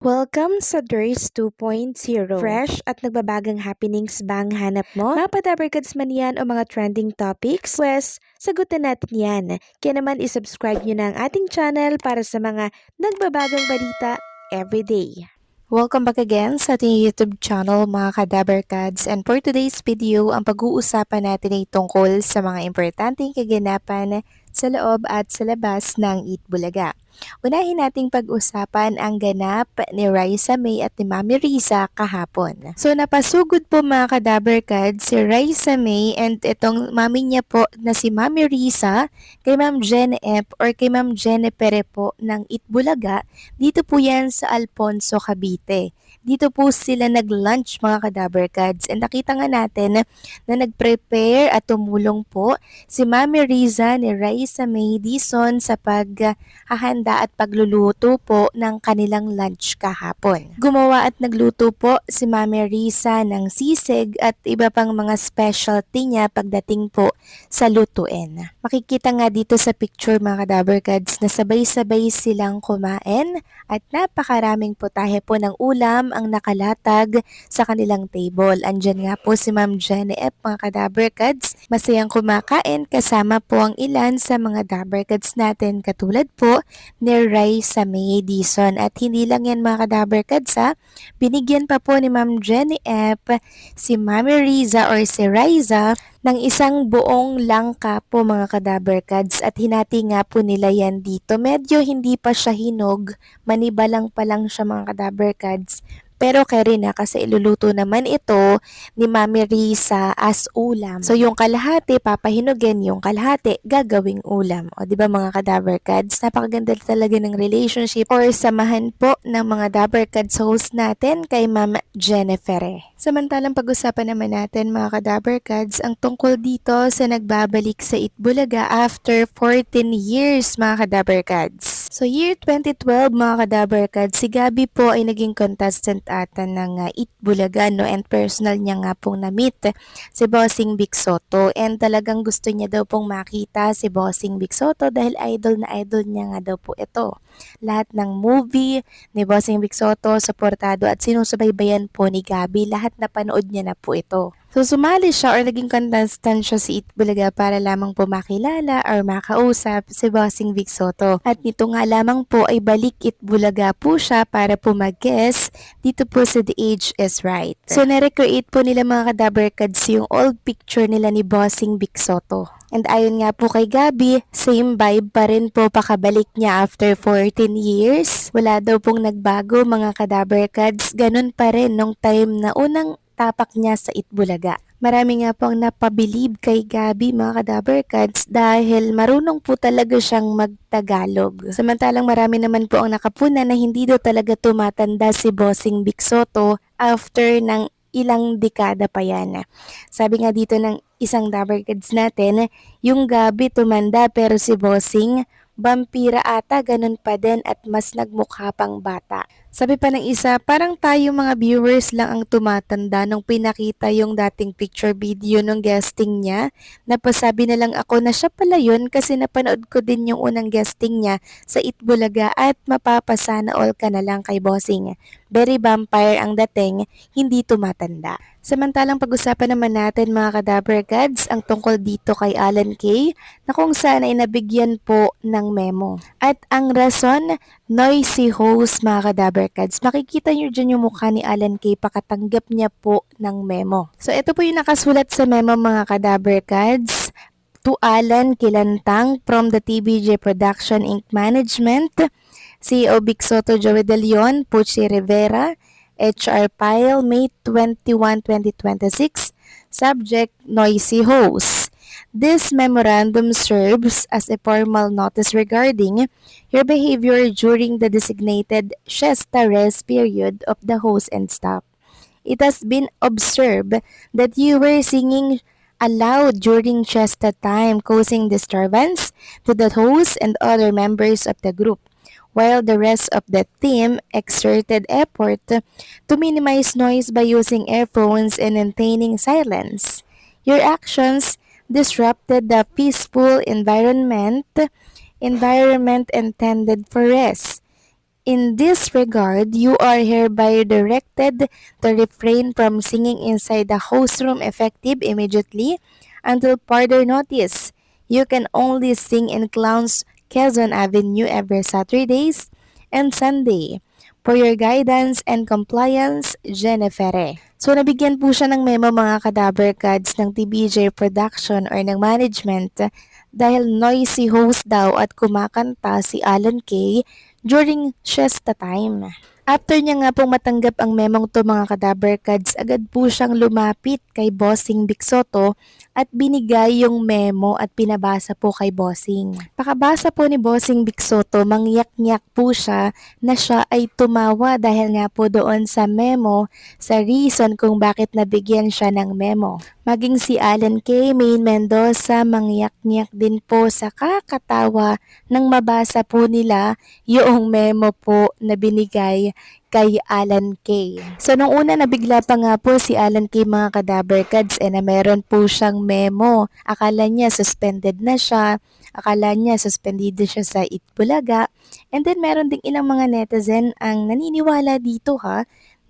Welcome sa DRS 2.0. Fresh at nagbabagang happenings ba ang hanap mo? Mga padabarkads man yan o mga trending topics? Pwes, sagutin natin yan. Kaya naman isubscribe nyo na ang ating channel para sa mga nagbabagang balita everyday. Welcome back again sa ating YouTube channel mga kadabarkads, and for today's video, ang pag-uusapan natin ay tungkol sa mga importanteng kaganapan sa loob at sa labas ng Eat Bulaga. Unahin nating pag-usapan ang ganap ni Raisa May at ni Mami Riza kahapon. So napasugod po mga kadabarkads si Raisa May and itong mami niya po na si Mami Riza kay Ma'am Jen F or kay Ma'am Jennifer po ng Eat Bulaga. Dito po yan sa Alfonso, Cavite. Dito po sila nag-lunch mga kadabarkads, and nakita nga natin na nag-prepare at tumulong po si Mami Riza ni Raisa May Dizon sa paghahanda at pagluluto po ng kanilang lunch kahapon. Gumawa at nagluto po si Mami Riza ng sisig at iba pang mga specialty niya pagdating po sa lutuin. Makikita nga dito sa picture mga kadabarkads na sabay-sabay silang kumain at napakaraming putahe po ng ulam ang nakalatag sa kanilang table. Andyan nga po si Ma'am Jenny F mga kadabarkads, masayang kumakain kasama po ang ilan sa mga dabarkads natin katulad po ni Raisa May Dizon. At hindi lang yan mga kadabarkads ha, binigyan pa po ni Ma'am Jenny F si Mami Riza or si Raisa ng isang buong langka po mga kadabarkads, at hinati nga po nila yan dito. Medyo hindi pa siya hinog, manibalang pa lang siya mga kadabarkads. Pero carry na kasi iluluto naman ito ni Mami Riza as ulam. So yung kalahati papahinugin, yung kalahati gagawing ulam. O di ba mga kadabarkads, napakaganda talaga ng relationship or samahan po ng mga dabarkads host natin kay Ma'am Jennifer. Samantalang pag-usapan naman natin mga kadabarkads ang tungkol dito sa nagbabalik sa Eat Bulaga after 14 years mga kadabarkads. So year 2012 mga kadabarkads, si Gabi po ay naging contestant ata ng Eat Bulaga, no, and personal niya nga pong na-meet si Bossing Vic Sotto, and talagang gusto niya daw pong makita si Bossing Vic Sotto dahil idol na idol niya nga daw po ito. Lahat ng movie ni Bossing Vic Sotto suportado at sinusubaybayan po ni Gabi, lahat napanood niya na po ito. So sumali siya or naging contestant siya sa Eat Bulaga para lamang po makilala or makausap si Bossing Vic Sotto. At nito nga lamang po ay balik Eat Bulaga po siya para po mag-guest dito po sa The Age is Right. So na-recreate po nila mga kadabarkads yung old picture nila ni Bossing Vic Sotto. And ayon nga po kay Gabi, same vibe pa rin po pakabalik niya after 14 years. Wala daw pong nagbago mga kadabarkads, ganun pa rin nung time na unang tapak niya sa Eat Bulaga. Marami nga po ang napabilib kay Gabi mga kadabarkads dahil marunong po talaga siyang magtagalog. Samantalang marami naman po ang nakapuna na hindi daw talaga tumatanda si Bossing Vic Sotto after ng ilang dekada pa yan. Sabi nga dito ng isang dabarkads natin, yung Gabi tumanda pero si Bossing vampira ata, ganun pa din at mas nagmukha pang bata. Sabi pa ng isa, parang tayo mga viewers lang ang tumatanda nung pinakita yung dating picture video nung guesting niya. Napasabi na lang ako na siya pala yun kasi napanood ko din yung unang guesting niya sa Eat Bulaga at mapapasana all ka na lang kay Bossing. Very vampire ang dating, hindi tumatanda. Samantalang pag-usapan naman natin mga kadabarkads ang tungkol dito kay Alan Kay na kung saan ay nabigyan po ng memo. At ang rason, noisy host mga kadabarkads. Makikita nyo dyan yung mukha ni Alan Kay pakatanggap niya po ng memo. So ito po yung nakasulat sa memo mga kadabarkads. To Alan Kilantang from the TBJ Production Inc. Management, CEO Vic Sotto, Joey De Leon, Pucci Rivera, HR File, May 21, 2026. Subject, noisy host. This memorandum serves as a formal notice regarding your behavior during the designated siesta rest period of the host and staff. It has been observed that you were singing aloud during siesta time, causing disturbance to the host and other members of the group, while the rest of the team exerted effort to minimize noise by using earphones and maintaining silence. Your actions disrupted the peaceful environment intended for rest. In this regard, you are hereby directed to refrain from singing inside the host room effective immediately until further notice. You can only sing in Clowns Quezon Avenue every Saturdays and Sunday. For your guidance and compliance, Jennifer. So nabigyan po siya ng memo mga kadaver cads ng TBJ Production or ng management dahil noisy host daw at kumakanta si Alan Kay during siesta time. After niya nga pong matanggap ang memong to mga kadaver cads, agad po siyang lumapit kay Bossing Bixoto at binigay yung memo at pinabasa po kay Bossing. Pakabasa po ni Bossing Bixoto, mangyak-nyak po siya na siya ay tumawa dahil nga po doon sa memo sa reason kung bakit nabigyan siya ng memo. Maging si Alan K. Main Mendoza mangyak-nyak din po sa kakatawa nang mabasa po nila yung memo po na binigay kay Alan K. So nung una nabigla pa nga po si Alan K mga kadaver cads na meron po siyang memo. Akala niya suspended na siya. Akala niya suspendido siya sa Itbulaga. And then meron ding ilang mga netizen ang naniniwala dito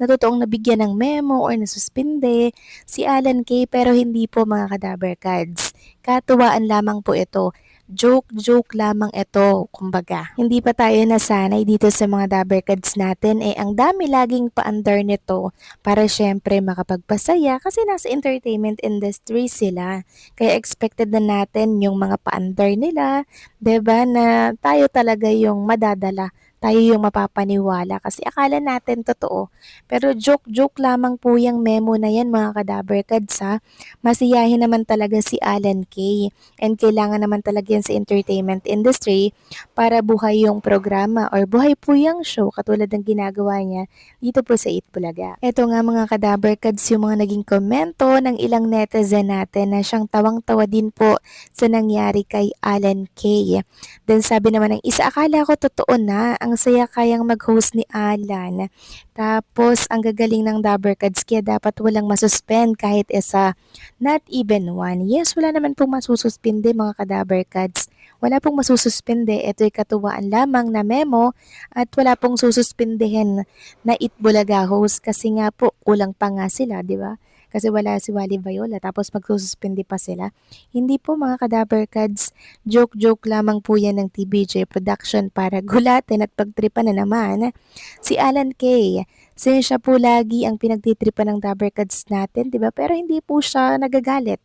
na totoong nabigyan ng memo or nasuspinde si Alan Kay pero hindi po mga kadaver cads. Katuwaan lamang po ito. Joke lamang ito, kumbaga. Hindi pa tayo nasanay dito sa mga daber cads natin ang dami laging paandar nito para syempre makapagpasaya kasi nasa entertainment industry sila. Kaya expected na natin yung mga paandar nila, 'di ba, na tayo talaga yung madadala, tayo yung mapapaniwala kasi akala natin totoo. Pero joke lamang po yung memo na yan mga kadaver cads Masiyahin naman talaga si Alan Kay and kailangan naman talaga yan sa entertainment industry para buhay yung programa or buhay po yung show katulad ng ginagawa niya dito po sa Itbulaga. Ito nga mga kadaver cads yung mga naging komento ng ilang netizen natin na siyang tawang-tawa din po sa nangyari kay Alan Kay. Then sabi naman ng isa, akala ko totoo na, ang saya kayang mag-host ni Alan. Tapos ang gagaling ng daber cads kaya dapat walang masuspend kahit isa. Not even one. Yes, wala naman pong masususpinde mga kadaver cads. Wala pong masususpinde. Ito'y katuwaan lamang na memo at wala pong sususpindehin na Itbulaga host kasi nga po kulang pa nga sila, di ba? Kasi wala si Wally Viola tapos magsususpindi pa sila. Hindi po mga kadaver cads, joke lamang po yan ng TBJ Production para gulatin at pagtripan na naman si Alan Kay. Since siya po lagi ang pinagtitripan ng daber cads natin, di ba? Pero hindi po siya nagagalit.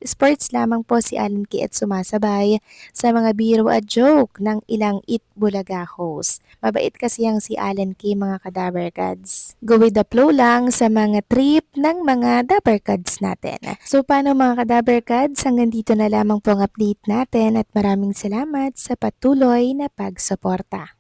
Sports lamang po si Alan Kay at sumasabay sa mga biro at joke ng ilang Itbulaga host. Mabait kasi yang si Alan Kay mga kadaber cads. Go with the flow lang sa mga trip ng mga daber cads natin. So paano mga kadaber cads? Hanggang dito na lamang po ang update natin at maraming salamat sa patuloy na pagsuporta.